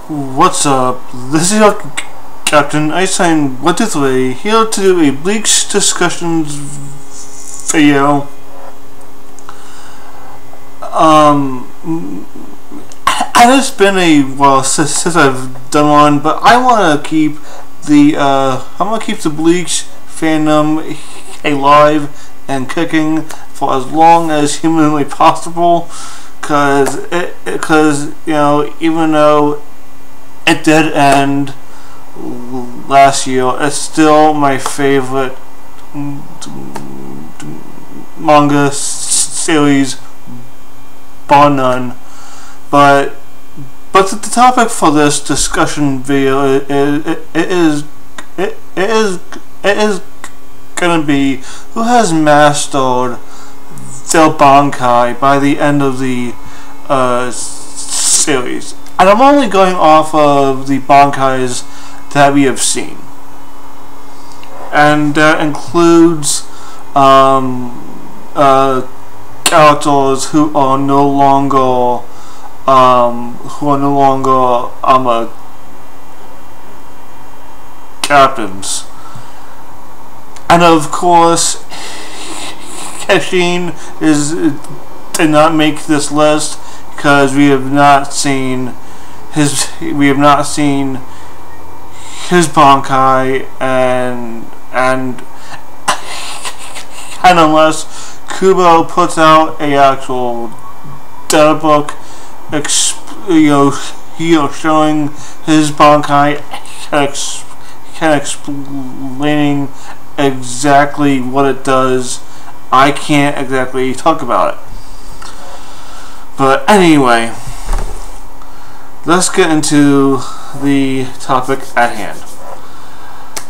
What's up? This is your Captain Einstein 123 here to do a Bleach discussions video. It's been a while since I've done one, but I want to keep the Bleach fandom alive and kicking for as long as humanly possible. Because you know, even though it did end last year, it's still my favorite manga series, bar none. But the topic for this discussion video is gonna be who has mastered their Bankai by the end of the series. And I'm only going off of the Bankais that we have seen. And that includes characters who are no longer captains. And of course, Keshin did not make this list because we have not seen his Bankai, and unless Kubo puts out a actual data book, showing his Bankai, explaining exactly what it does, I can't exactly talk about it. But anyway, let's get into the topic at hand.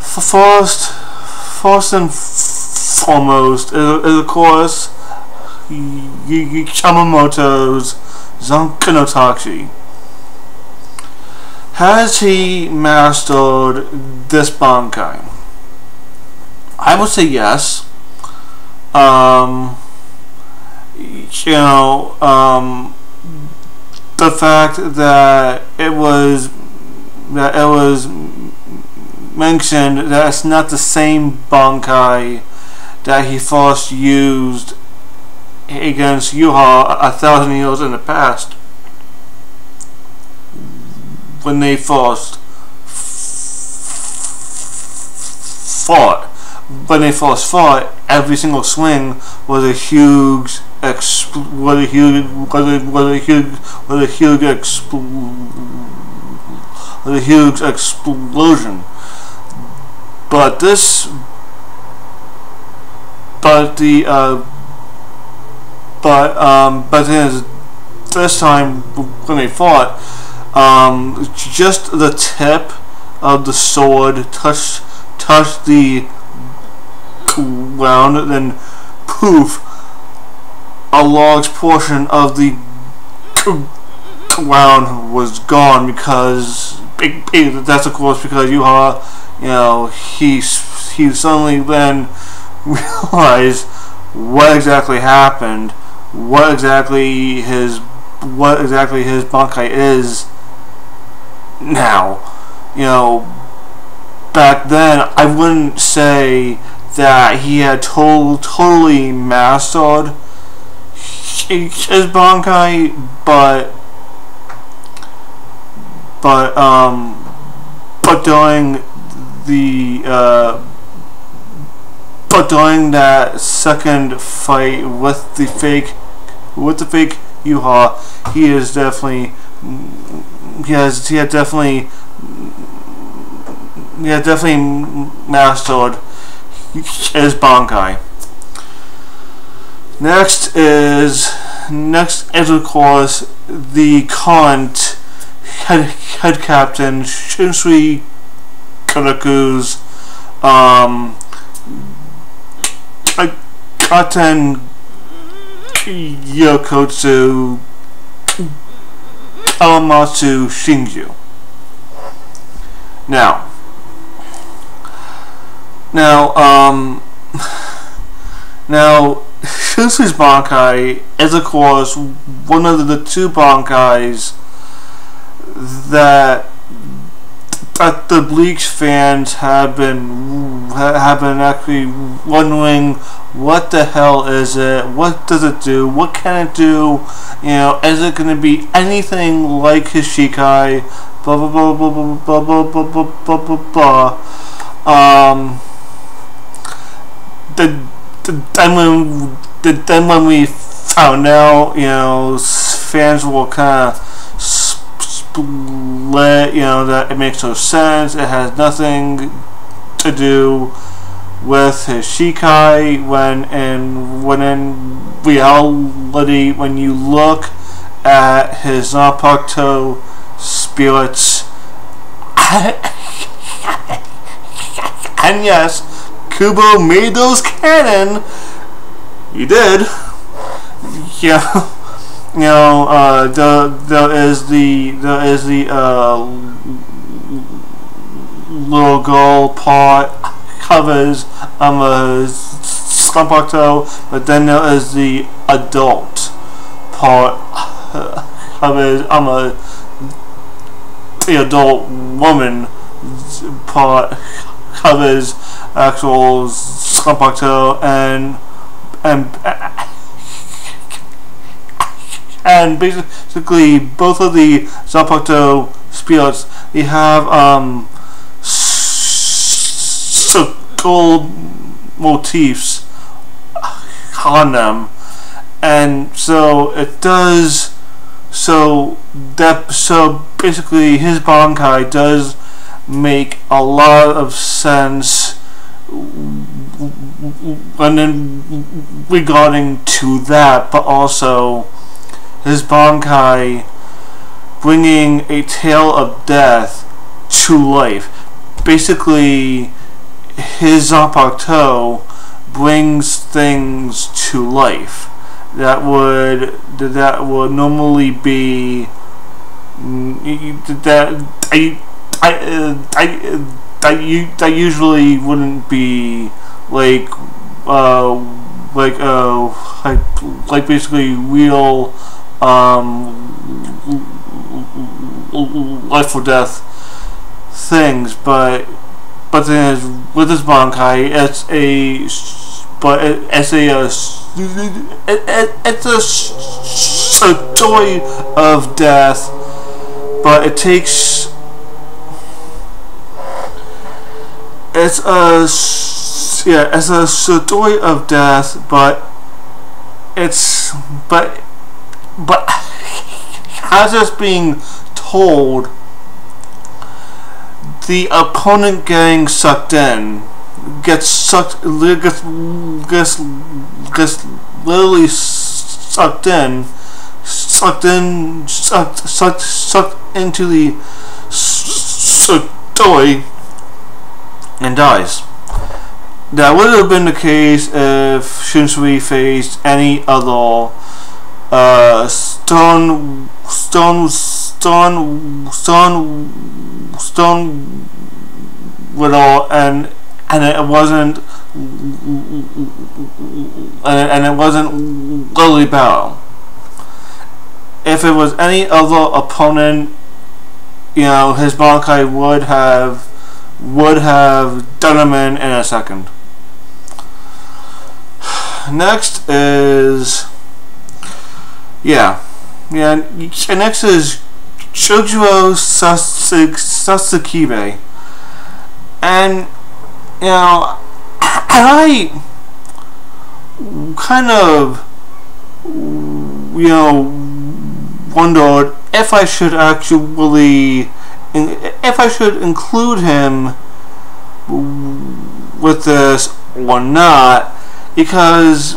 First and foremost is of course Yamamoto's Zanka no Tachi. Has he mastered this Bankai? I would say yes. The fact that it was mentioned that it's not the same Bankai that he first used against Yuha 1,000 years in the past, when they first fought. When they first fought, every single swing was a huge explosion. But this time when they fought, just the tip of the sword touched the ground, and then poof, a large portion of the ground was gone, because that's of course because Yuha, he suddenly then realized what exactly happened, what exactly his Bankai is now. Back then I wouldn't say that he had totally mastered his Bankai, but during that second fight with the fake Yuha, he had definitely mastered his Bankai. Next is of course the current head captain Shinsui Karaku's Katen Yokotsu Kawamatsu Shinju. Now Shinsui's Bankai is of course one of the two Bankais that the Bleach fans have been actually wondering, what the hell is it? What does it do? What can it do? You know, is it going to be anything like his Shikai? Blah blah blah blah blah blah blah blah blah blah blah. Then when we found out, you know, fans will kind of split, you know, that it makes no sense. It has nothing to do with his Shikai, when in reality, when you look at his Zanpakuto spirits, and yes, Kubo made those canon. You did. Yeah. You know, there is the little girl part covers Zanpakuto, but then there is the adult part covers the adult woman part covers actual Zanpakuto, and basically both of the Zanpakuto spirits, they have circle motifs on them, and so it does. So basically his Bankai does make a lot of sense regarding to that, but also his Bankai bringing a tale of death to life. Basically, his Zanpakuto brings things to life that would normally be that usually wouldn't be like basically real life or death things, but the thing is, with this Bankai, it's a story of death, but it takes it's a story of death, but as it's being told, the opponent getting sucked in gets literally sucked into the story and dies. That would have been the case if Shinsui faced any other Stone Riddle, and it wasn't Lily Battle. If it was any other opponent, you know, his Bankai would have done him in a second. Next is next is Shojuro Sasuke, and you know, I kind of wondered if I should include him with this or not, because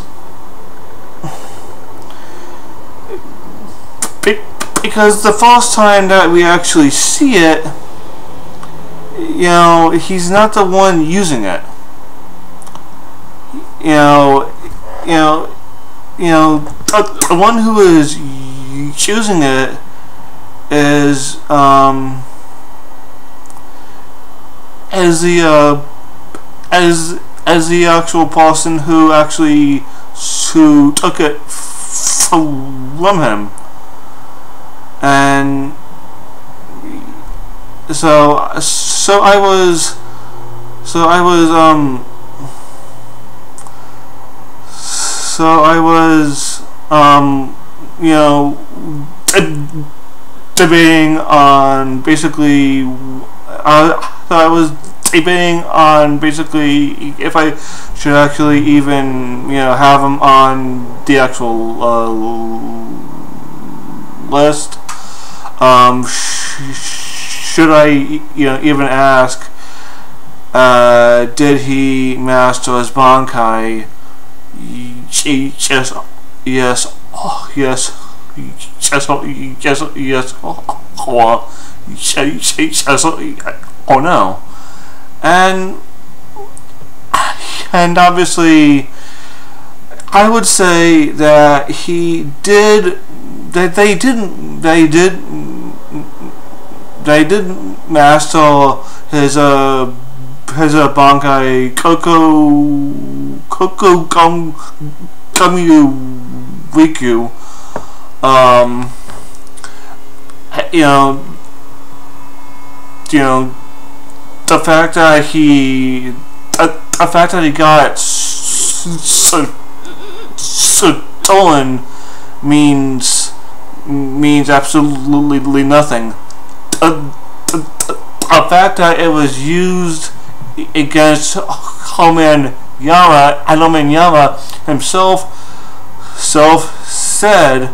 the first time that we actually see it, you know, he's not the one using it. The one who is using it is as the actual person who took it from him, and so I was so I was you know, debating on basically I was debating on basically if I should actually even, you know, have him on the actual list. Should I, you know, even ask, did he master his Bankai? Yes, yes, yes, yes, yes, oh no. And obviously I would say that he did, that they did master his Bankai Koko Gummy Riku. You know, the fact that he got stolen means absolutely nothing. The fact that it was used against Homan Yama, and Homan Yama himself said,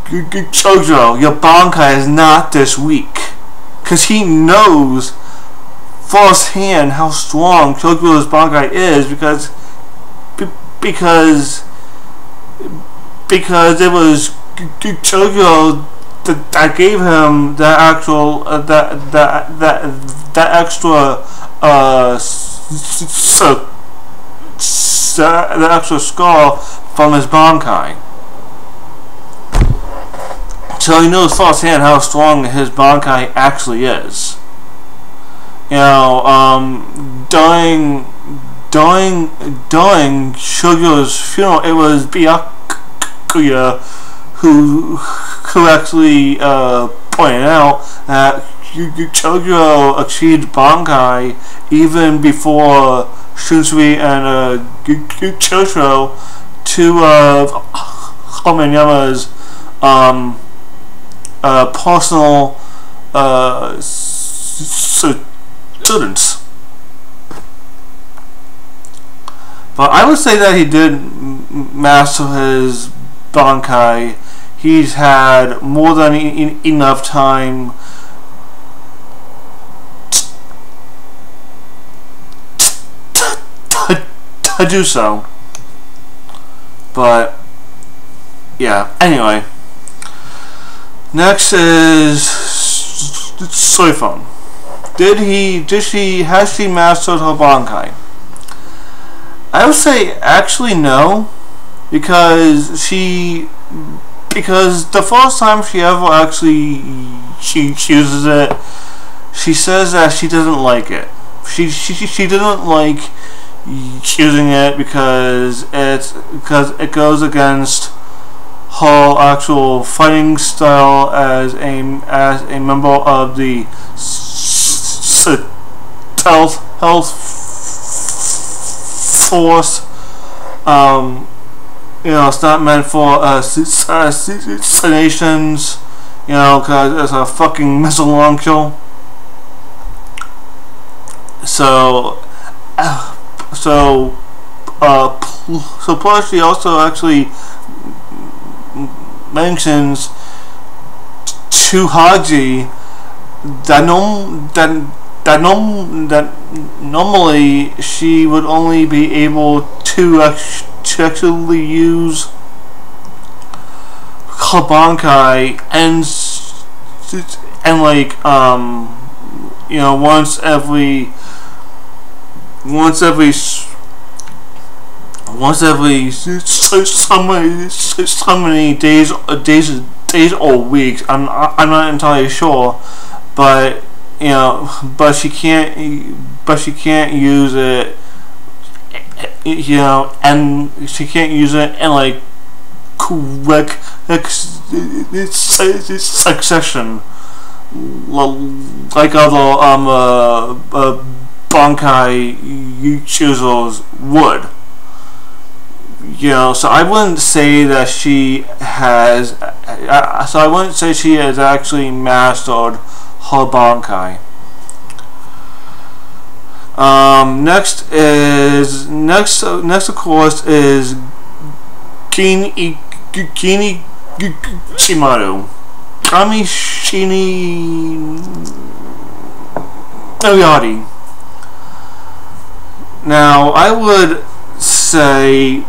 Chojo, your Bankai is not this weak. Because he knows firsthand how strong Chojo's Bankai is, because it was Chojo that gave him that actual that extra the extra scar from his Bankai. So he knows firsthand how strong his Bankai actually is. You know, during Shogo's funeral, it was Byakuya who actually pointed out that Chojo achieved Bankai even before Shunsui and Chosho, two of Homanyama's personal students. But I would say that he did master his Bankai. He's had more than enough time to do so. But yeah, anyway. Next is Soifon. Has she mastered her Bankai? I would say actually no, because the first time she ever actually uses it, she says that she doesn't like it. She doesn't like using it because it goes against her actual fighting style as a member of the health force. You know, it's not meant for nations. You know, because it's a fucking missile launcher. So plus she also actually mentions to Haji that normally she would only be able to actually use her Bankai and like you know, once every so many days or weeks. I'm not entirely sure, but you know, but she can't use it, you know, and she can't use it in like quick succession. like other Bankai users would. You know, so I wouldn't say that she has. So I wouldn't say she has actually mastered her Bankai. Next of course is Kini Shimaru. Kami Shini Oyari. Now I would say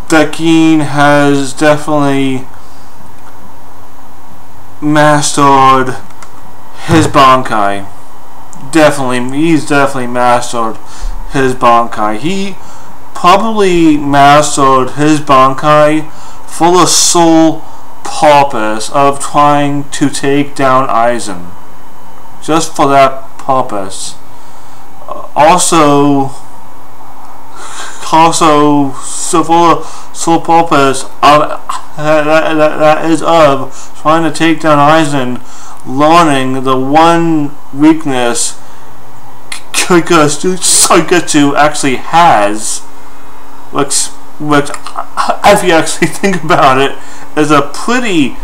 that Gin has definitely mastered his Bankai. He's definitely mastered his Bankai. He probably mastered his Bankai for the sole purpose of trying to take down Aizen. Just for that purpose. Also, so for the sole purpose of that is of trying to take down Aizen, learning the one weakness Suigetsu actually has, which if you actually think about it, is a pretty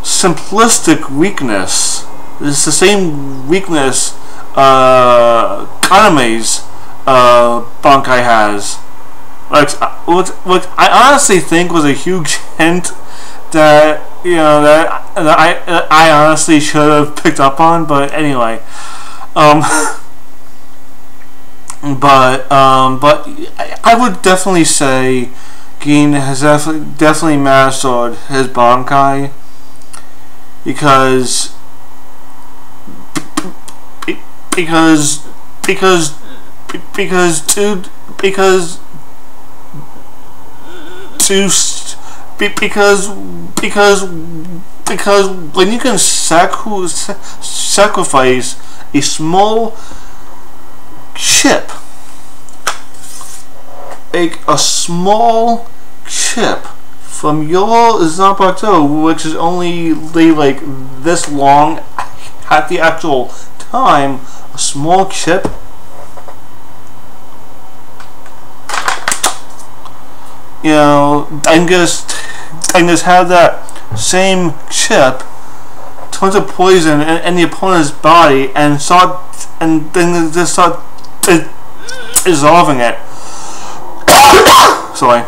simplistic weakness. It's the same weakness Kaname's Bankai has. Which I honestly think was a huge hint that that I honestly should have picked up on, but anyway, but I would definitely say Gin has definitely mastered his Bankai because when you can sacrifice a small chip, a small chip from your Zanpakuto, which is only like this long at the actual time, a small chip, you know, and just have that same chip tons of poison in the opponent's body and then just start dissolving it. Sorry.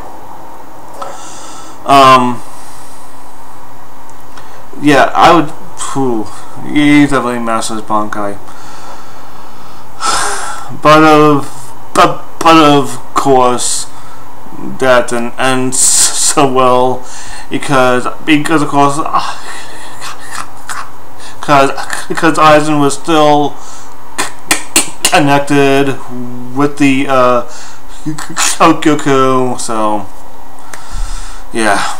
Yeah, I would. He definitely masters Bankai. But of course that didn't end so well because of course because Aizen was still connected with the Shokugyo, so yeah.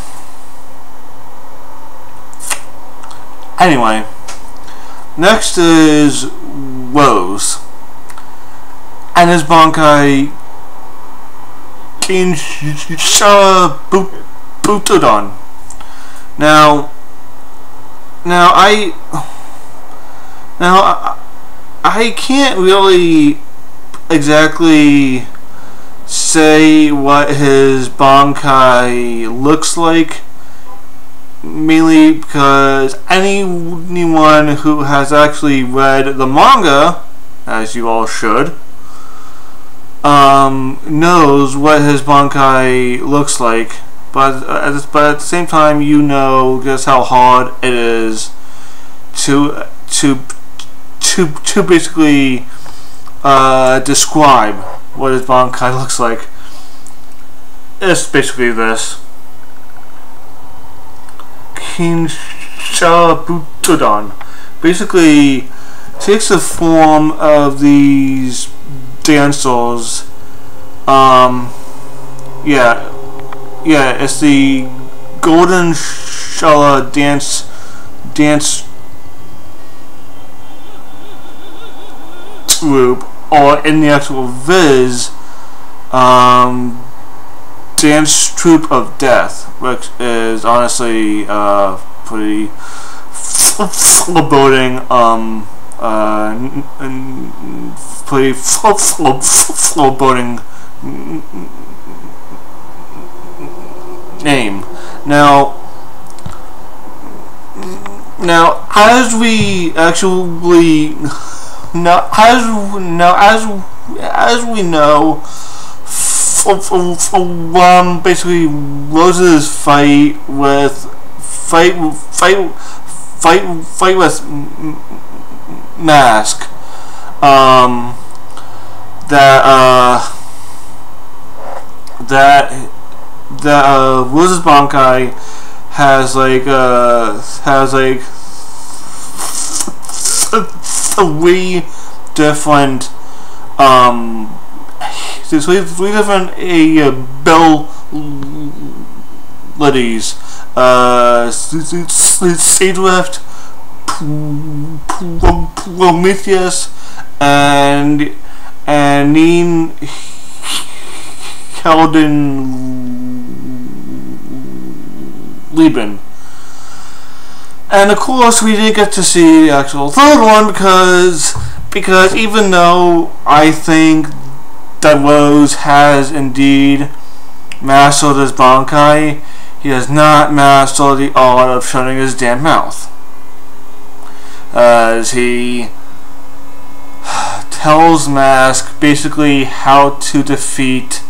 Anyway, next is Rose and his Bankai Kinsha Butodon. Now I can't really exactly say what his Bankai looks like, mainly because anyone who has actually read the manga, as you all should, knows what his Bankai looks like, but at the same time, you know just how hard it is to basically describe what his Bankai looks like. It's basically this. Kinsha Butodon basically takes the form of these dancers. It's the Golden Shala dance group, or in the actual Viz, Dance Troupe of Death, which is honestly pretty foreboding foreboding name. Now as we actually as we know, basically Rose's fight with Mask, that Rose's Bankai has like three different three different abilities: Seadrift, Prometheus, and Neen Helden Lieben. And of course we didn't get to see the actual third one because even though I think that Rose has indeed mastered his Bankai, he has not mastered the art of shutting his damn mouth. As he tells Mask basically how to defeat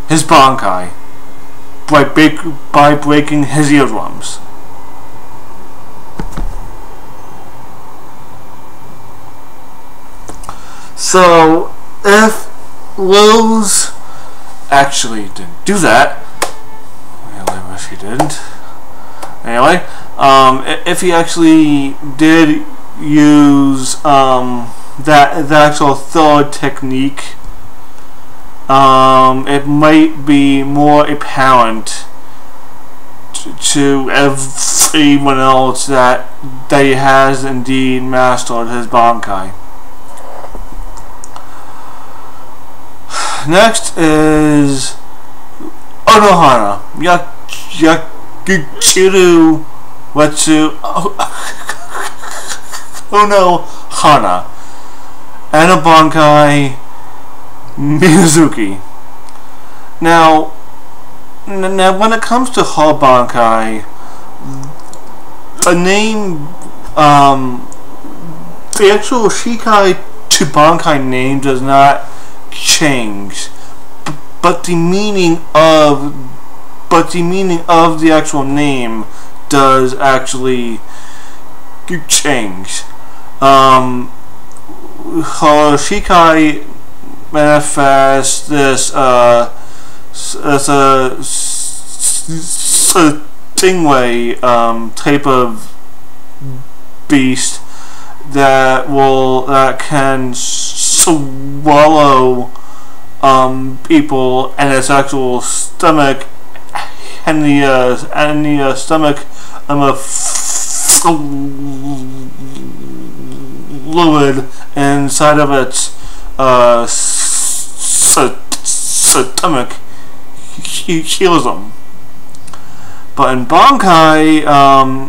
his Bankai by breaking his eardrums. So if Rose actually didn't do that, I wish he didn't. Anyway, if he actually did use the actual third technique, it might be more apparent to everyone else that he has indeed mastered his Bankai. Next is Onohana. Yakichiru Wetsu Onohana. And a Bankai Mizuki. Now when it comes to her Bankai, the name, the actual Shikai to Bankai name does not change, but the meaning of the actual name does actually change. Her Shikai manifests this stingray type of beast that can swallow people and its actual stomach and the stomach fluid inside of its stomach heals them. But in Bankai,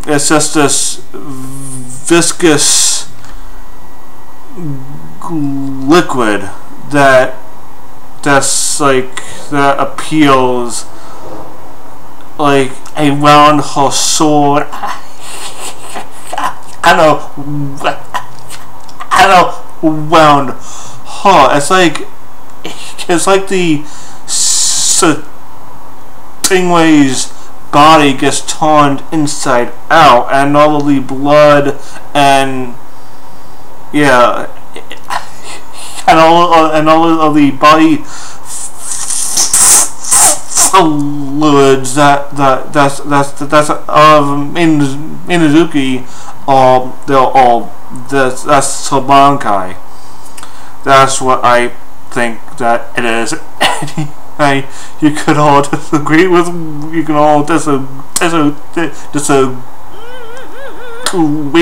it's just this viscous liquid that appeals like around her sword. I know, around her. It's like the stingray's body gets turned inside out, and all of the blood and all of the body fluids that's of Minazuki, that's her Bankai. That's what I think that it is. You could all disagree with, you can all disagree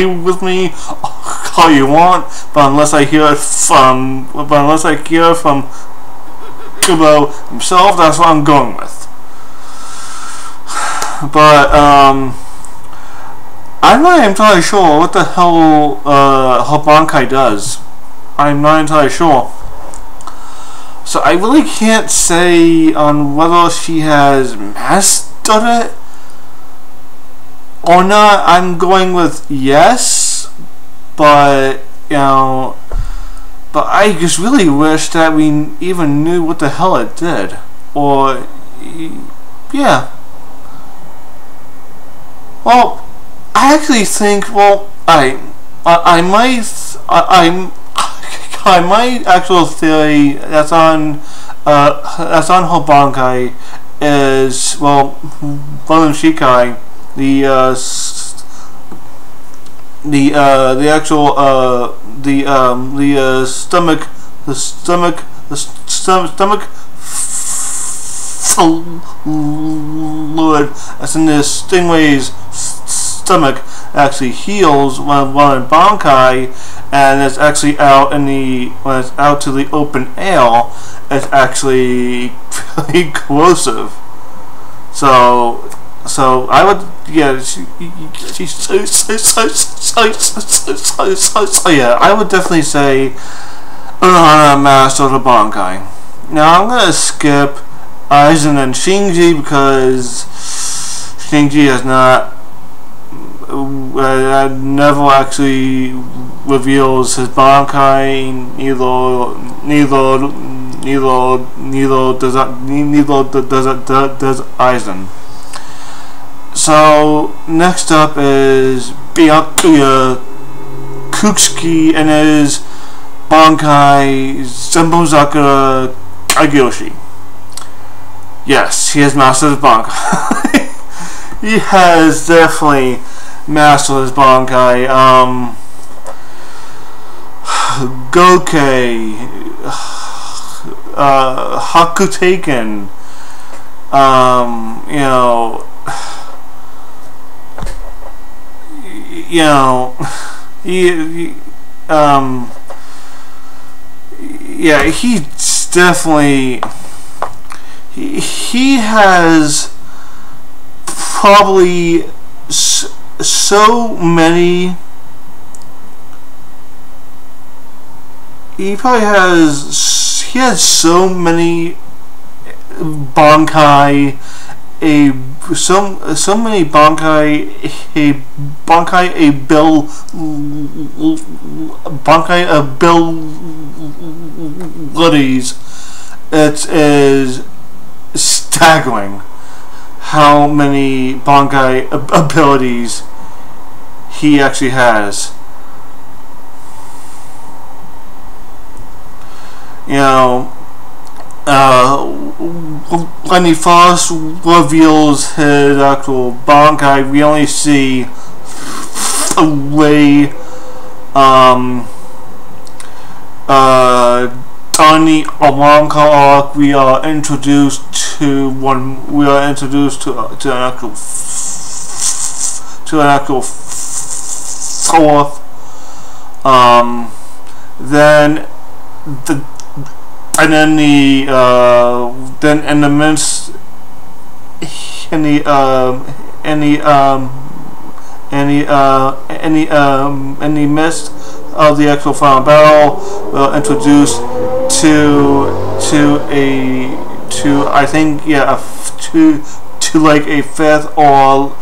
with me all you want, but unless I hear from Kubo himself, that's what I'm going with. But I'm not entirely sure what the hell her Bankai does. I'm not entirely sure. So I really can't say on whether she has mastered it or not. I'm going with yes, but but I just really wish that we even knew what the hell it did. Or yeah. Well, I actually think I my actual theory that's on her Bankai is Bone Shikai, the actual stomach fluid that's in the stingray's stomach actually heals when in Bankai, and it's actually out in the when it's out to the open air, it's actually pretty corrosive. So I would I would definitely say Master the Bankai. Now I'm gonna skip Aizen and Shinji because Shinji has not never actually reveals his Bankai. Neither does Aizen. So next up is Byakuya Kuchiki and his Bankai Zembozakura Kagyoshi. Yes, he has mastered his Bankai. He has definitely mastered his Bankai. Gokei, Hakutaken, yeah, he's definitely he has probably so many. He has so many Bankai, so many Bankai abilities. It is staggering how many Bankai abilities he actually has. When he first reveals his actual Bankai, we only see three Tiny Aranka arc. We are introduced to an actual fourth. Then in the midst, in the midst of the actual final battle, we're introduced to I think to like a fifth or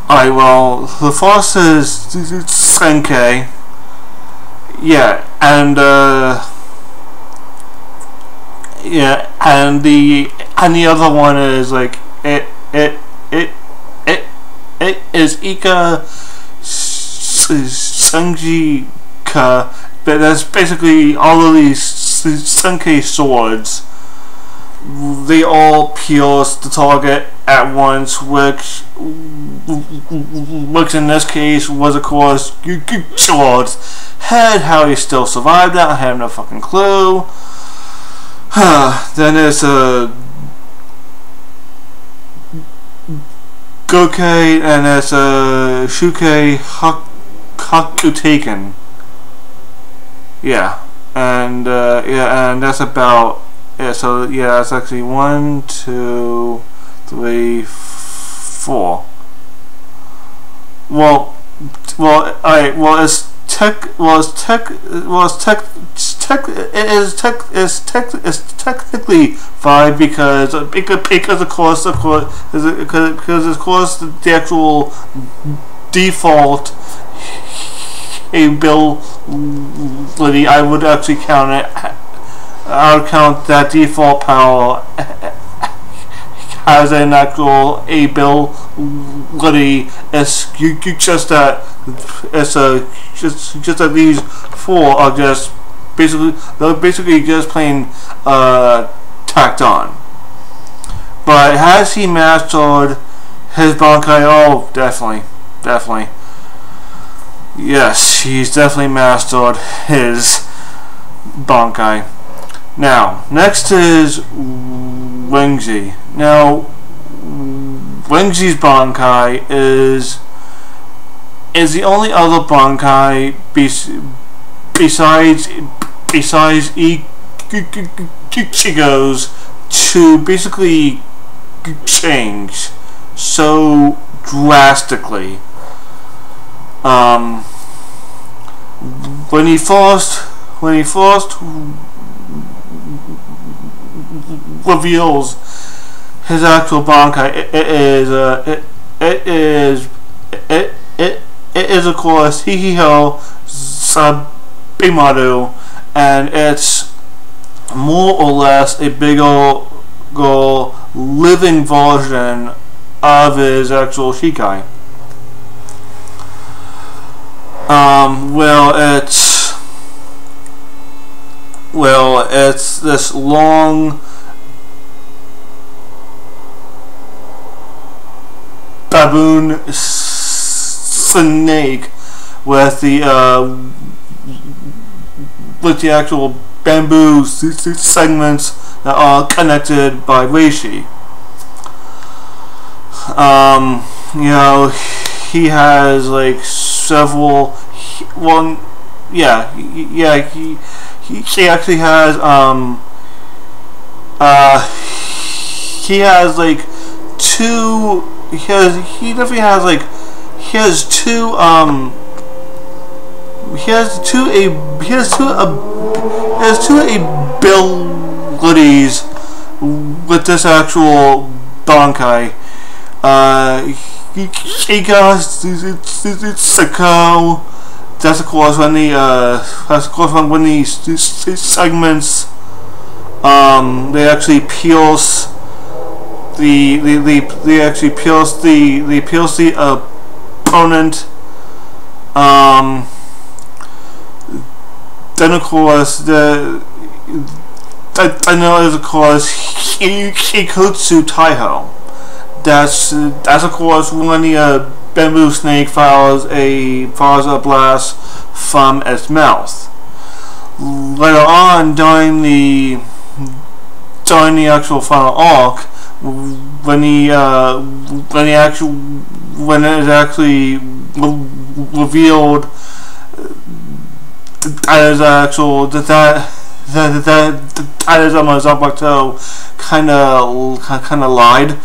well, the first is Bankai. Yeah, and and the other one is like it is Ika Senjika, but that's basically all of these Senkai swords. They all pierce the target at once, which in this case was of course Sword's head. How he still survived that, I have no fucking clue. Then there's Gokei, and there's Shukai Hakutaken. Yeah, and and that's about. Yeah, so yeah, it's actually 1, 2, 3, 4. Well, alright. Well, it's technically 5 because of course the actual default ability, I would actually count it. I would count that default power as an actual ability. It's just that just that these 4 are just basically just plain tacked on. But has he mastered his Bankai? Oh, definitely. Yes, he's definitely mastered his Bankai. Now, next is Wengzi. Now, Wengzi's Bankai is the only other Bankai besides Ichigo's to basically change so drastically. When he first reveals his actual Bankai, it is of course Hihiho Sabimaru, and it's more or less a bigger living version of his actual Shikai. It's this long baboon snake with the actual bamboo segments that are connected by reishi. He has like several. He actually has he has like two. He has two abilities with this actual Bankai. He got Sako. That's of course when when these segments they actually pierce they actually pierce the opponent. Then of course Hikutsu Taiho. That's of course when the bamboo snake fires a blast from its mouth. Later on during the actual final arc, when it is actually revealed that is actual that is Zanpakuto kind of lied.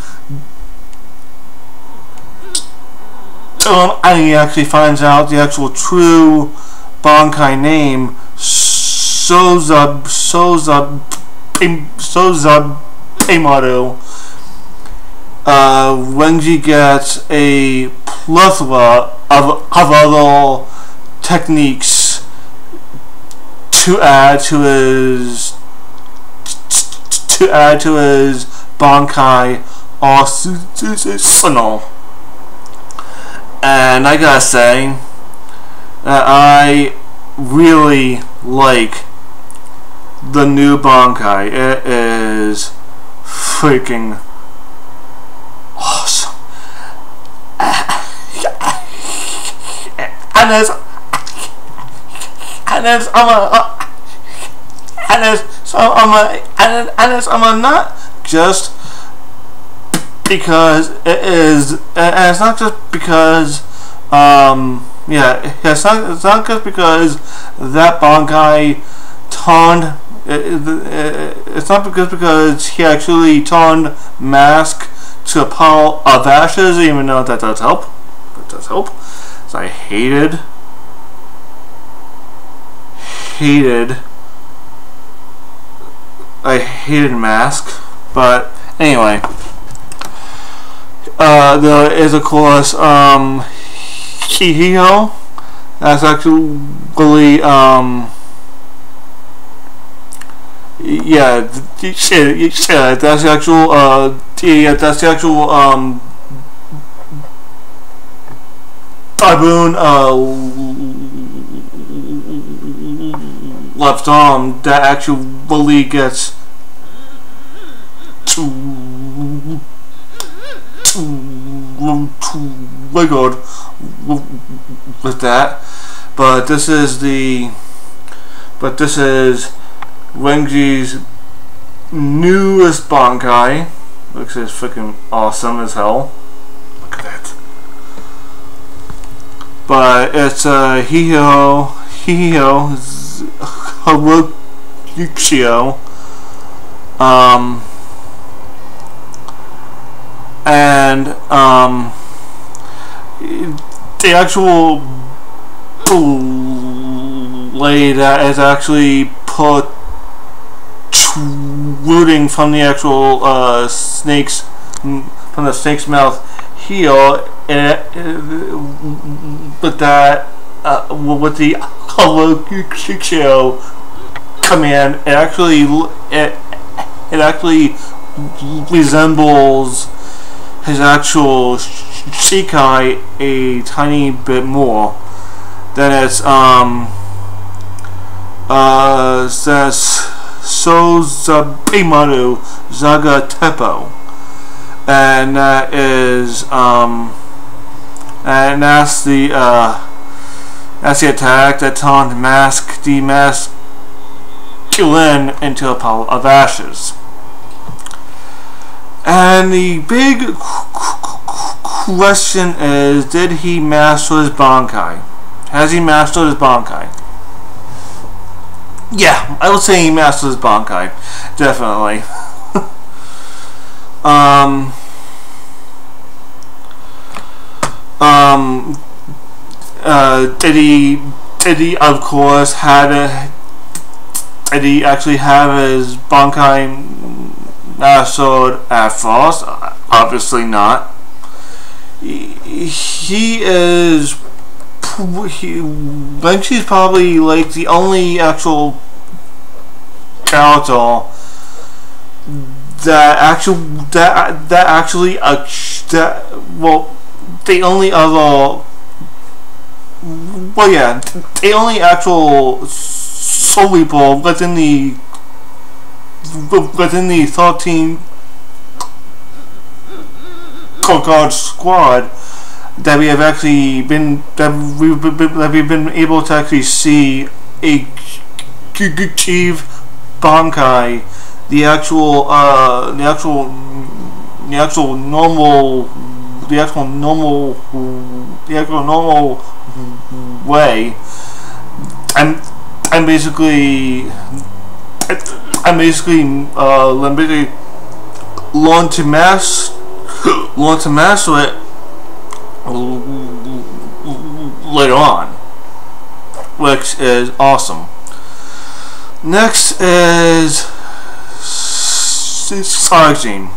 And he actually finds out the actual true Bankai name, Sozabimaru. Wengzi gets a plethora of other techniques to add to his Bankai arsenal. And I gotta say that I really like the new Bankai. It is freaking awesome. Not just because it is, and it's not just because it's not just because that Bankai turned. It's not because he actually turned mask to a pile of ashes, even though that does help. It does help. So I hated Mask, but anyway, there is of course Hihio. That's actually yeah, that's the actual that's the actual baboon left arm that actually gets wiggled with that. But this is Renji's newest Bankai, which is freaking awesome as hell. Look at that. But it's Hihio Haruchio, and the actual blade that is actually protruding from the actual snake's mouth here, with that with the Haruchio command, it actually resembles his actual Shikai a tiny bit more. Then it's says Sozabimaru Zaga Teppo, and that is and that's the attack that turned the masculine into a pile of ashes. And the big question is, did he master his Bankai? Has he mastered his Bankai? Yeah, I would say he mastered his Bankai. Definitely. Did he of course did he actually have his Bankai mastered at first? Obviously not. Banshee's probably like the only actual character the only actual soul people within the 13 guard squad that we've been able to actually see achieve Bankai, the actual normal way. I'm basically learn to master it later on, which is awesome. Next is Sargin.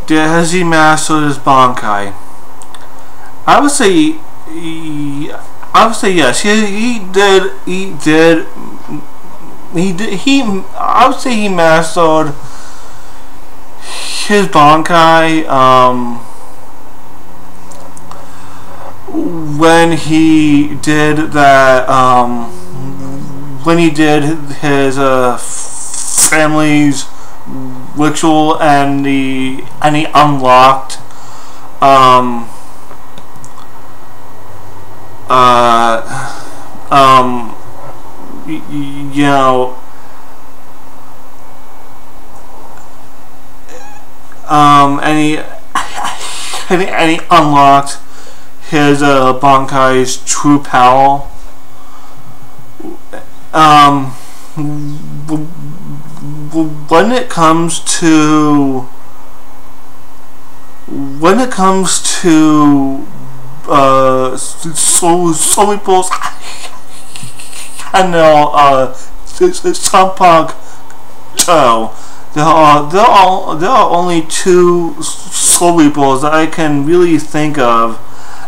Has he mastered his Bankai? I would say yes. He did. I would say he mastered his Bankai when he did that. When he did his family's ritual and he unlocked you know, and he unlocked his Bankai's true power. When it comes to when it comes to swimming pools, and Sampak Joe, there are only two swimming pools that I can really think of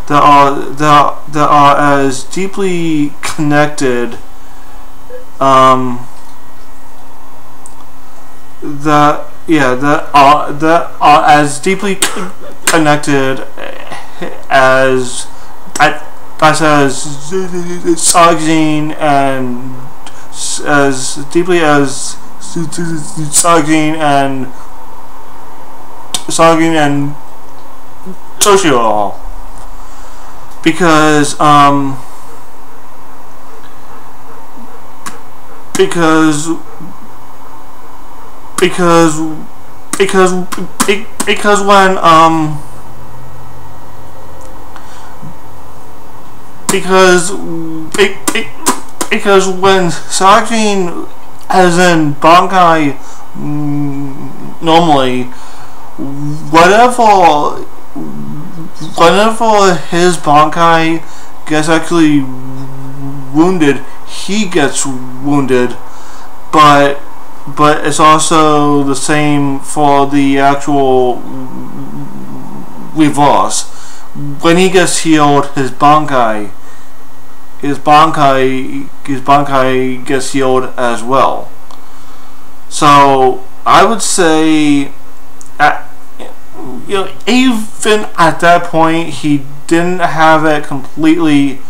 that are as deeply connected that are as deeply connected as Sargine and as deeply as Sargine and Social, because when Sargine, as in Bankai, normally, whenever his Bankai gets actually wounded, he gets wounded, but it's also the same for the actual reverse. When he gets healed, his Bankai gets healed as well. So I would say, even at that point, he didn't have it completely.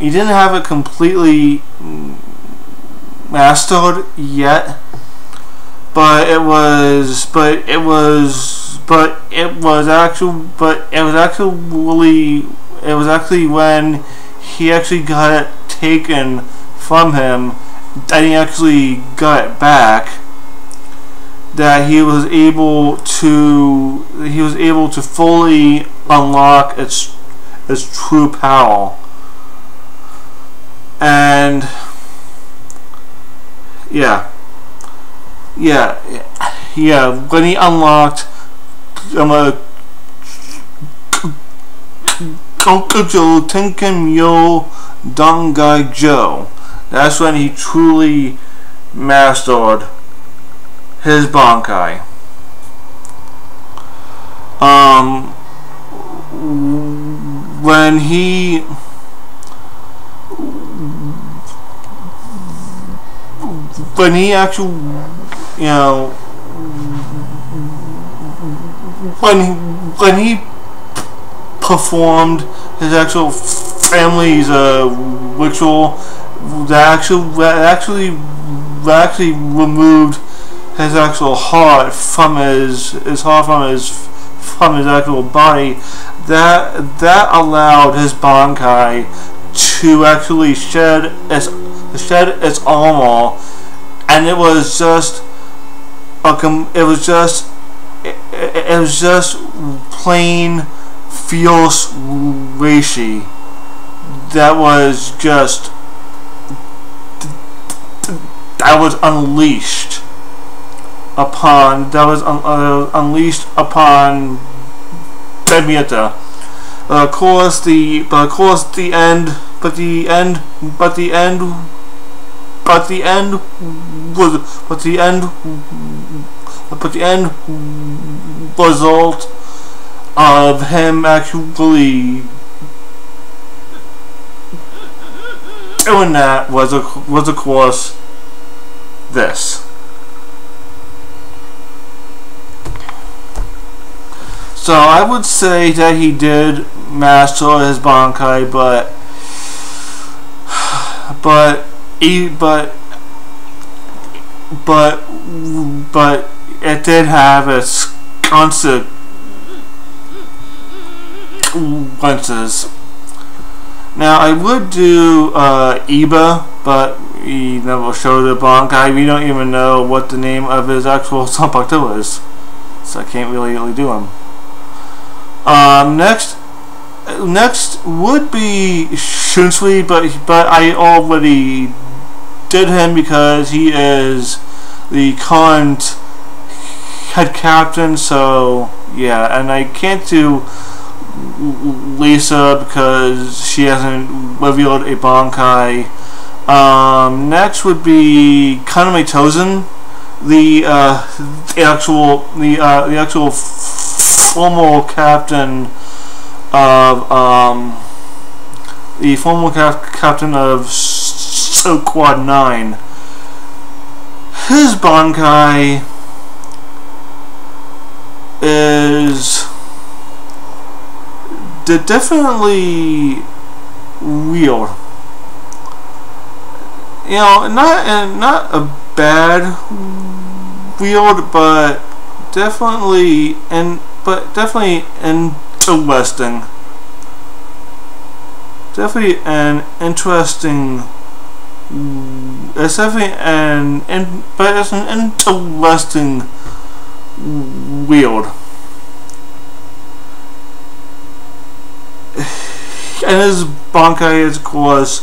He didn't have it completely mastered yet, but it was actually when he actually got it taken from him, and he actually got it back, that he was able to fully unlock its true power. And when he unlocked Kokujo Tenken-myo Dangai Joe, that's when he truly mastered his Bankai. When he actually, when he performed his actual family's ritual that actually removed his actual heart from his actual body, that allowed his Bankai to actually shed its armor, and it was just plain fierce reishi that was unleashed upon Tenmyata. Of course the end result of him actually doing that was of course this. So I would say that he did master his Bankai, but it did have its consequences. Now I would do Iba, but he never showed the Bankai. We don't even know what the name of his actual Sanpakuto is, so I can't really do him. Next would be Shunsui, but I already did him because he is the current head captain. So yeah, and I can't do Lisa because she hasn't revealed a Bankai. Next would be Kaname Tozen, the actual formal captain of captain of Squad 9. His Bankai is definitely real. You know, not a bad weird, but definitely interesting. Definitely an interesting. It's definitely but it's an interesting weird. And his Bankai is, of course,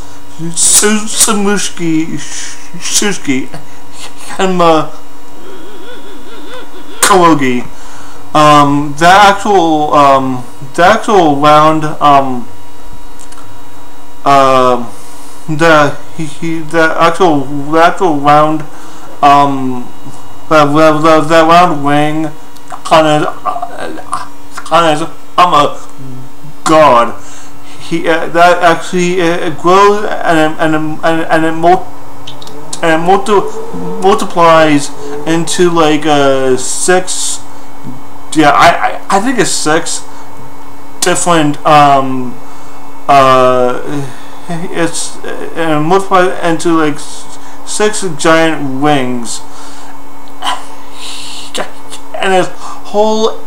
Suzuki Hanma Korogi. The actual round the round wing on his I'm a god. That actually grows and it multiplies into like 6. Yeah, I think it's 6 different it's multiplied into like 6 giant wings, and this whole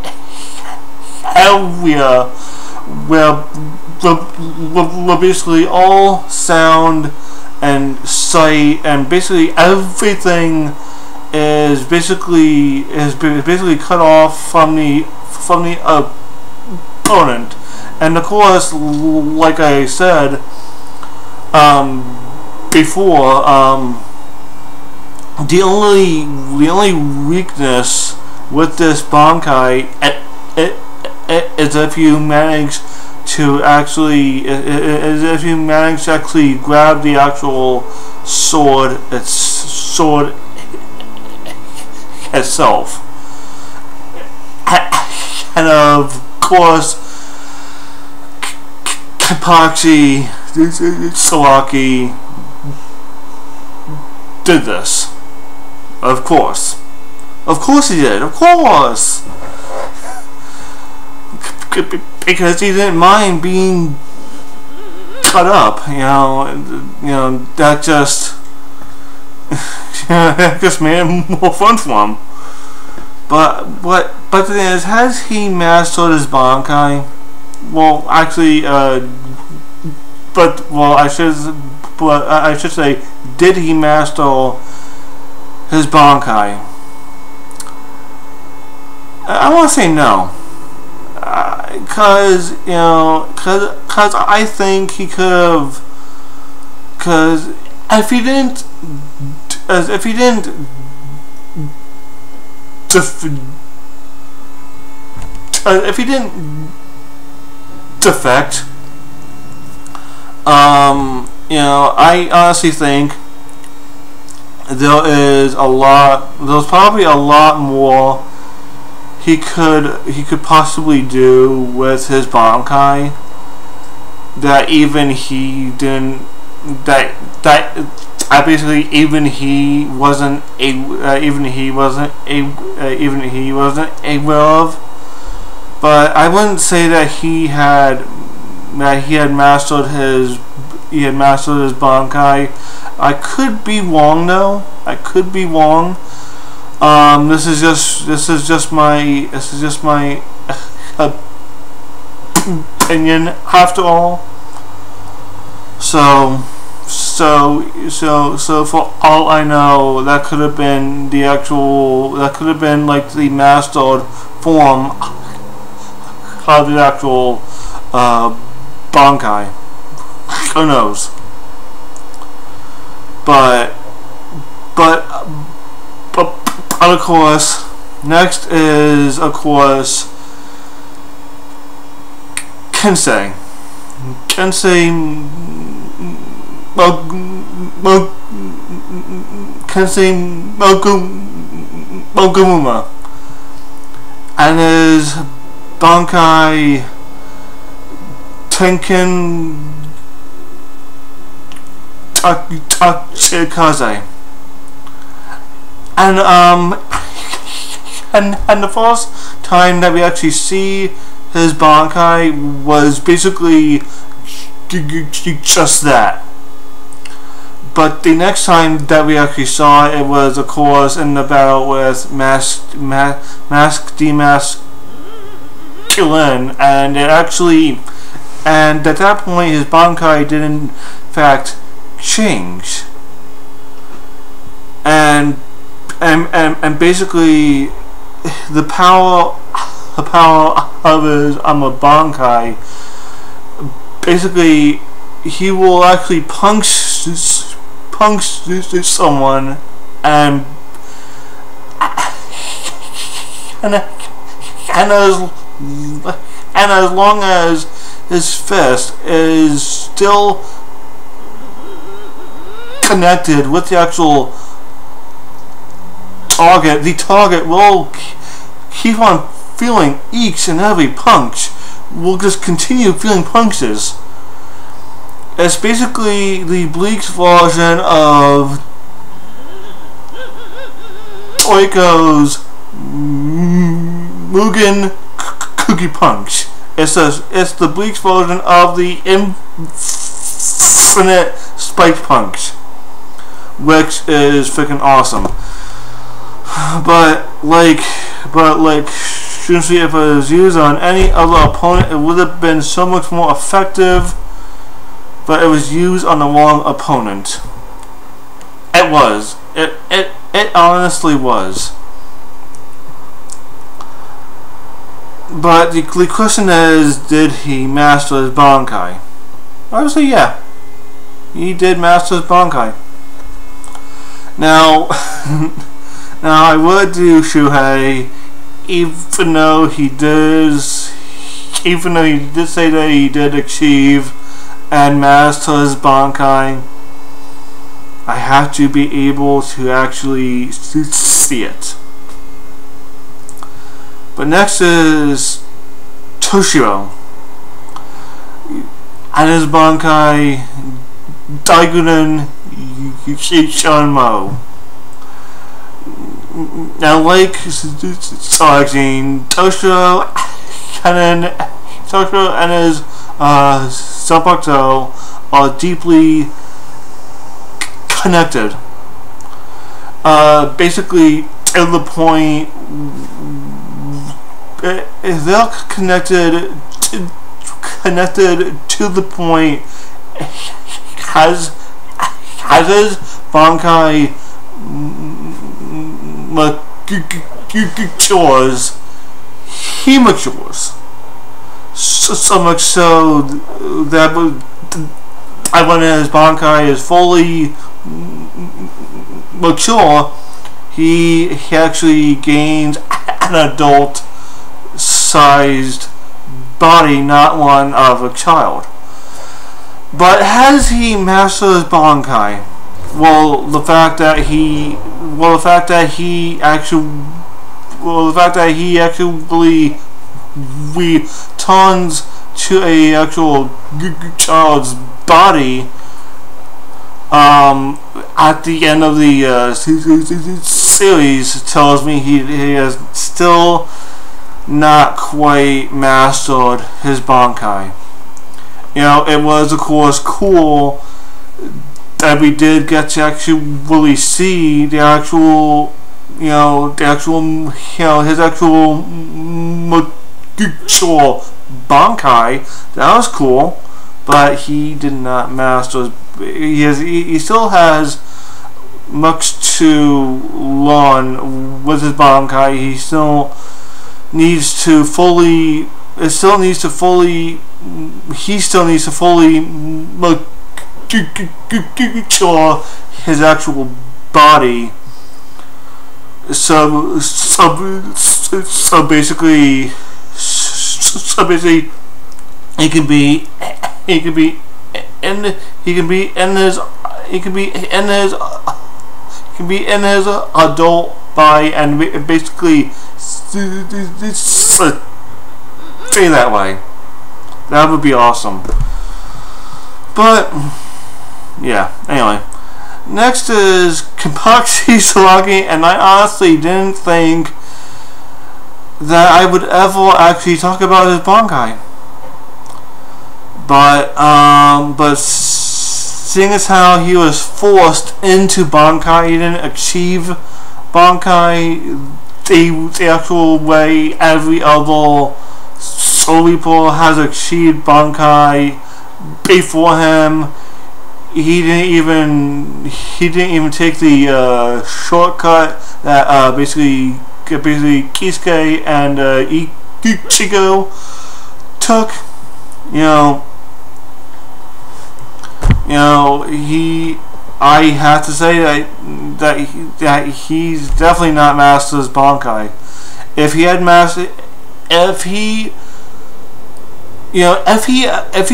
area where basically all sound and sight and basically everything is basically cut off from the opponent. And of course, like I said before, the only weakness with this Bankai is if you manage to actually grab the actual sword itself. And of course, Kapachi Sawaki did this. Of course he did. Of course, because he didn't mind being cut up. You know that just made it more fun for him. But the thing is, has he mastered his Bankai? Well, actually, I should say, did he master his Bankai? I want to say no, cause I think he could have, cause if he didn't defect, I honestly think there's probably a lot more he could possibly do with his Bankai that even he didn't, even he wasn't aware of. But I wouldn't say that he had mastered his Bankai. I could be wrong though. I could be wrong. This is just my opinion after all. So for all I know, that could have been like the mastered form of the actual Bankai. Who knows? But of course, Next is, of course, Kensei. Kensei Mogumuma, and his Bankai Tenken Tachikaze. And the first time that we actually see his Bankai was basically just that. But the next time that we actually saw it was, of course, in the battle with Mask Demasculine, and it actually, and at that point his Bankai did in fact change, and basically the power of his Bankai, basically he will actually punch someone, and as long as his fist is still connected with the actual target, the target will keep on feeling each and every punch. Will just continue feeling punches. It's basically the Bleach version of Toiko's Mugen Cookie Punch. It's the Bleach version of the Infinite Spike Punch, which is freaking awesome. But seriously, if it was used on any other opponent, it would have been so much more effective. But it was used on the wrong opponent. It was. It honestly was. But the question is, did he master his Bankai? Obviously, yeah. He did master his Bankai. Now, now I would do Shuhei, even though he did say that he did achieve and master his Bankai. I have to be able to actually see it. But next is Toshiro and his Bankai Daigunen Shishanmo. Now, like Toshiro and his Zanpakuto are deeply connected. Basically, at the point they're connected to the point as his Bankai matures, he matures. So much so that when his Bankai is fully mature, he actually gains an adult-sized body, not one of a child. But has he mastered his Bankai? Well, the fact that he actually returns to a actual child's body at the end of the series tells me he has still not quite mastered his Bankai. You know, it was of course cool that we did get to actually really see the actual, his actual mature Bankai. That was cool, but he did not master. He still has much to learn with his Bankai. He still needs to fully mature his actual body. so basically, he can be adult body and basically stay that way. That would be awesome. But yeah, anyway. Next is Kenpachi Salagi, and I honestly didn't think that I would ever actually talk about his Bankai. But seeing as how he was forced into Bankai, he didn't achieve Bankai the actual way every other Soul Reaper has achieved Bankai before him. He didn't even take the shortcut that basically Kisuke and Ichigo took. I have to say that he's definitely not mastered his Bankai. If he had mastered, if he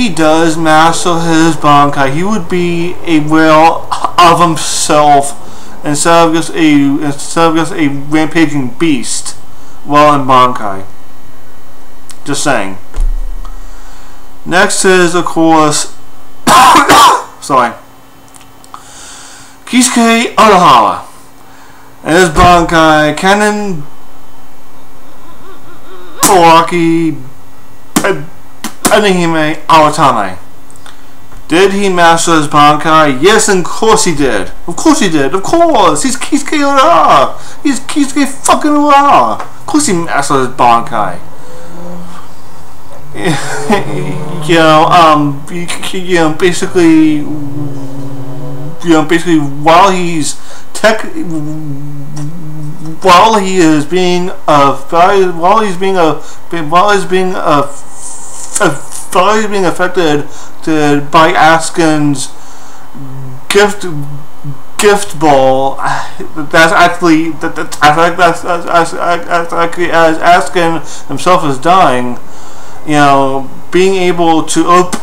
does master his Bankai, he would be a will of himself instead of just a rampaging beast while in Bankai. Just saying. Next is, of course, sorry, Kisuke Urahara and his Bankai Kanen Toraki Anime Awatame. Did he master his Bankai? Yes, of course he did. Of course he did. Of course. He's Kisuke Urahara. He's Kisuke fucking Urahara. Of course he mastered his Bankai. Basically, while he is being affected by Askin's gift ball. That's actually as Askin himself is dying. Being able to open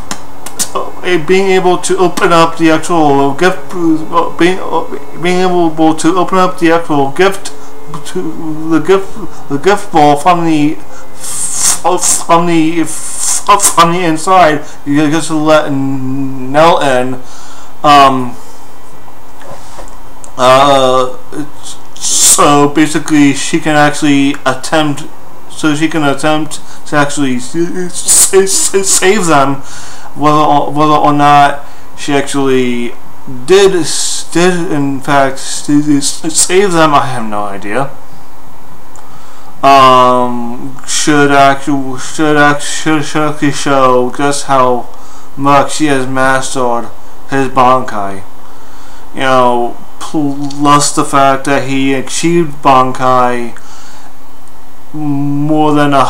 up the actual gift, being able to open up the actual gift to the gift ball from the inside. You just let Nell in. So basically, she can attempt to actually save them. Whether or not she actually did in fact save them, I have no idea. Should actually show just how much he has mastered his Bankai. Plus the fact that he achieved Bankai more than a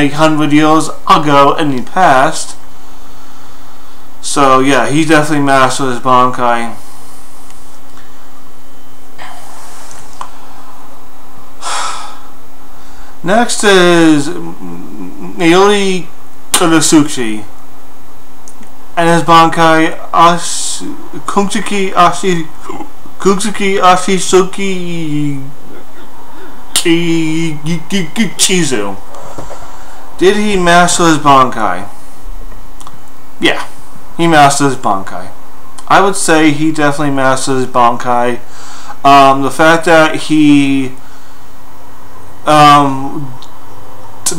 hundred years ago in the past. So yeah, he definitely mastered his Bankai. Next is Naori Kurotsuchi and his Bankai Kuntsuki Ashisoki Chizu. Did he master his Bankai? Yeah, he mastered his Bankai. I would say he definitely mastered his Bankai. The fact that he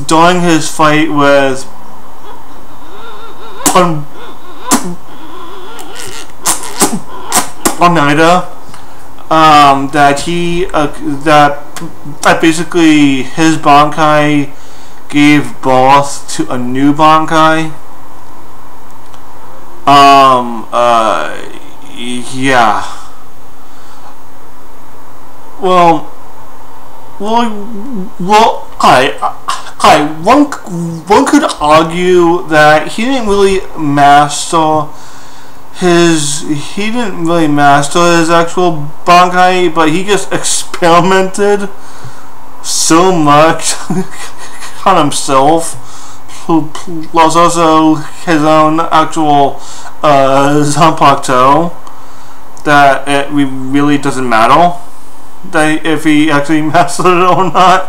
during his fight with Oneida, that basically his Bankai gave birth to a new Bankai. Yeah. Well, one could argue that he didn't really master he didn't really master his actual Bankai, but he just experimented so much on himself, plus also his own actual Zanpakuto, that it really doesn't matter that if he actually mastered it or not.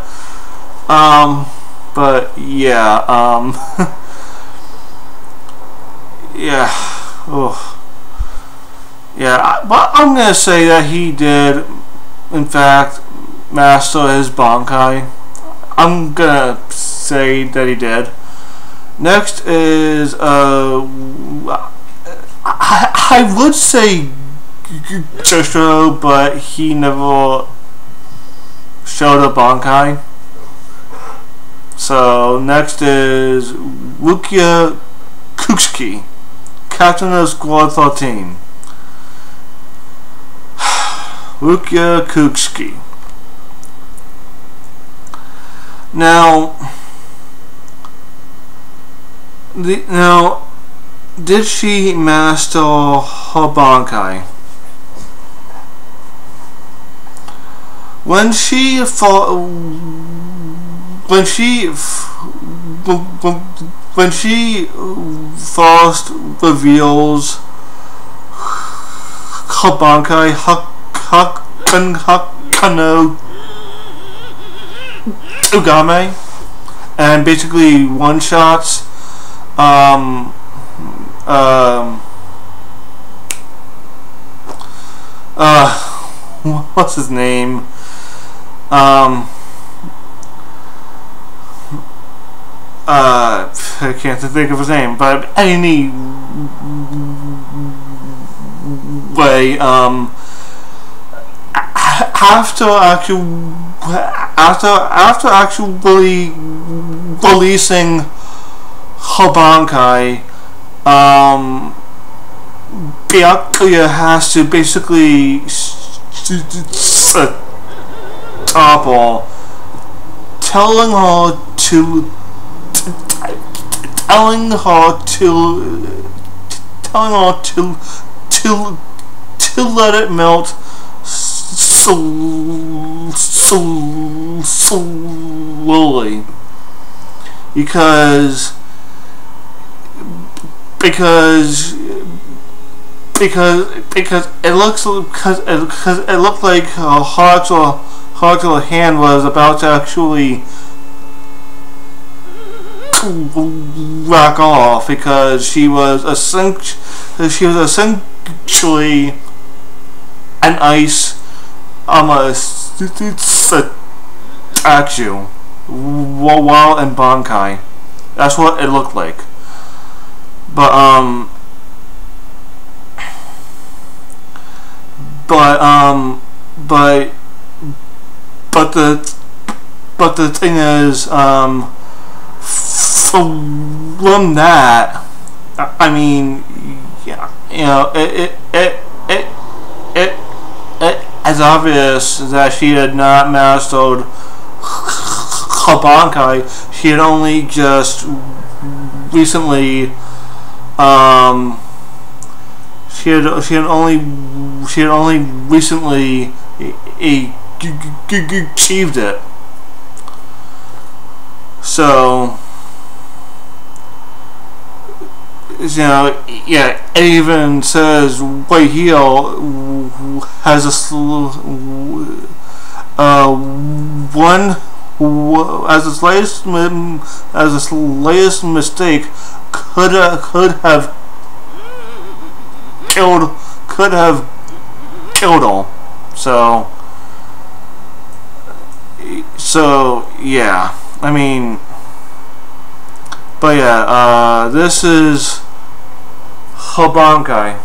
But yeah, yeah, oh. Yeah, but I'm gonna say that he did, in fact, master his Bankai. I'm gonna say that he did. Next is I would say Joshua, but he never showed a Bankai. So next is Rukia Kuchiki, Captain of Squad 13. Rukia Kuchiki. Now, did she master her Bankai? When she first reveals her Bankai, Hakano Ugame, and basically one shots what's his name? I can't think of his name, but anyway, after actually releasing her Bankai, Byakuya has to basically topple, telling her to let it melt slowly, because it looked like her heart or hand was about to actually rack off, because she was essentially an ice statue while in Bankai. That's what it looked like. But the thing is, from that, I mean, yeah, you know, it is obvious that she had not mastered her Bankai. She had only just recently, she had only recently achieved it. So, you know, yeah, it even says right here has a one as its latest mistake could have killed her. So yeah, I mean, but yeah, this is her Bankai.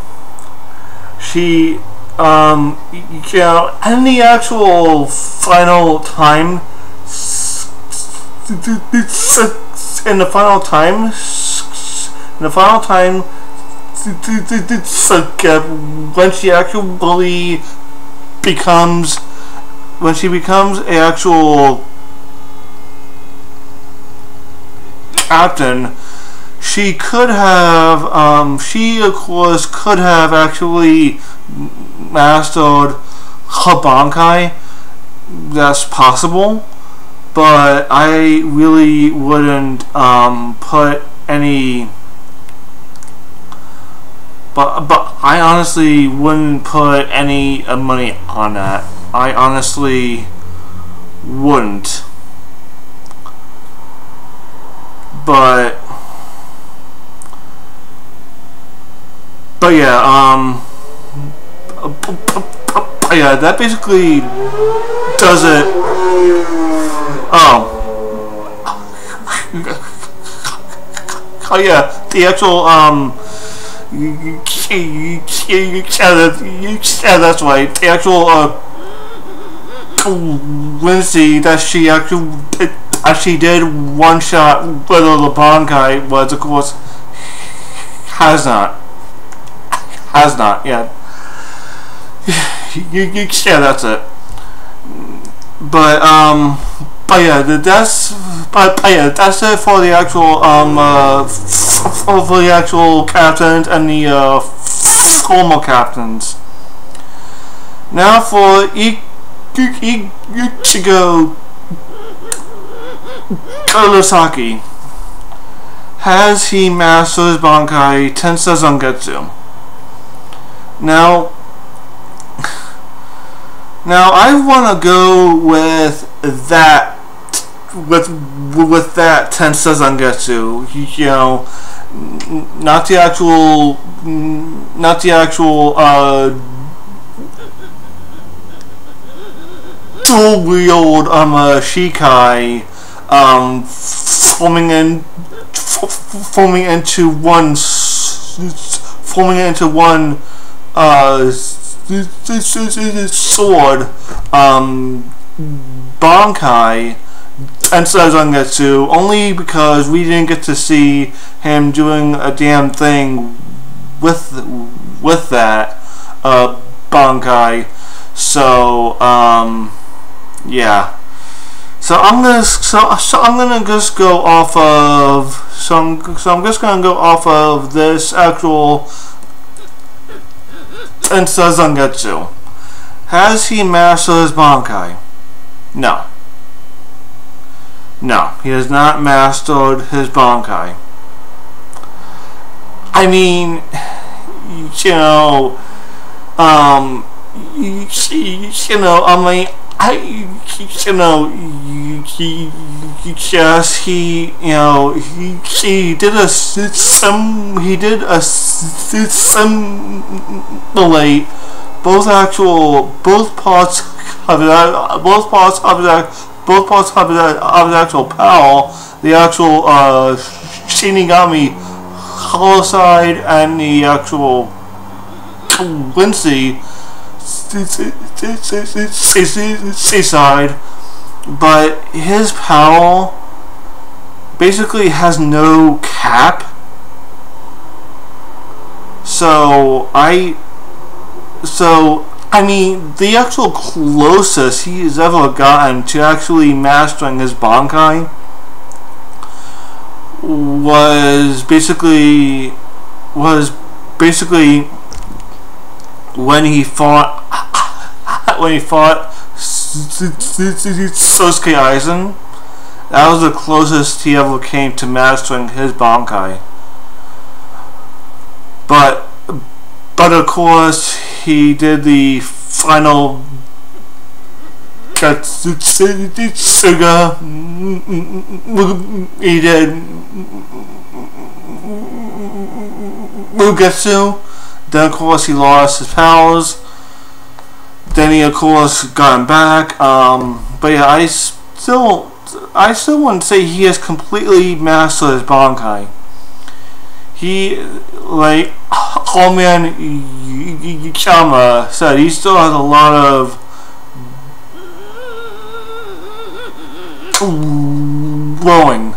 She, you know, in the actual final time, when she actually becomes, an actual captain, she could have, she of course could have actually mastered her Bankai. That's possible, but I really wouldn't put any. But I honestly wouldn't put any money on that. I honestly wouldn't. But yeah, yeah, that basically does it. Oh. Oh yeah, the actual yeah, that's right. The actual Lindsay that she actually did one shot whether the Bankai was, of course, has not yet. Yeah, that's it. But yeah, that's it for the actual for the actual captains and the former captains. Now for Ichigo Kurosaki. Has he mastered his Bankai Tensei Zangetsu? Now I want to go with that, with that Tensei Zangetsu. You know, not the actual dual wield Shikai forming into one sword Bankai Tensei Zangetsu, only because we didn't get to see him doing a damn thing with that Bankai. So yeah. So I'm gonna just go off of I'm just gonna go off of this actual Tensei Zangetsu. Has he mastered his Bankai? No. No, he has not mastered his Bankai. I mean, you know, I mean, he did assimilate both parts of his actual power, the actual Shinigami hollow side and the actual Lindsay seaside, but his power basically has no cap. So I mean, the actual closest he has ever gotten to actually mastering his Bankai was basically when he fought Sosuke Aizen. That was the closest he ever came to mastering his Bankai. But of course he did the final Katsuga. He did Mugetsu. Then of course he lost his powers. Then he of course got him back. But yeah, I still wouldn't say he has completely mastered his Bankai. He, like Coleman Yukama said, he still has a lot of growing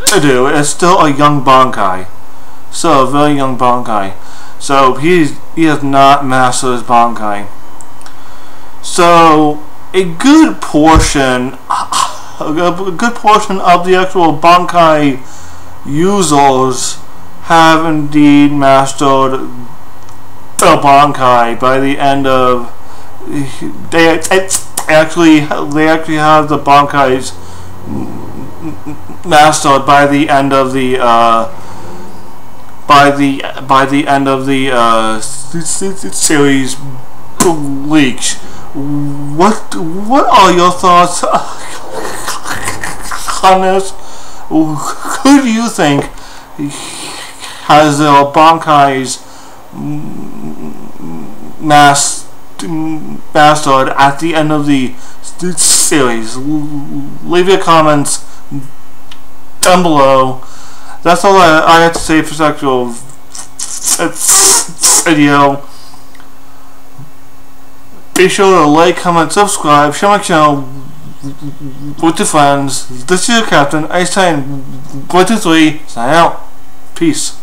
to do. It's still a young Bankai. So a very young Bankai. So he has not mastered his Bankai. So a good portion of the actual Bankai users have indeed mastered the Bankai by the end of they actually have the Bankais mastered by the end of the series Bleach. What are your thoughts on this? Who do you think has the Bankai's mastered at the end of the series? Leave your comments down below. That's all I have to say for this actual video. Be sure to like, comment, subscribe, share my channel with your friends. This is your captain, Einstein 123, sign out. Peace.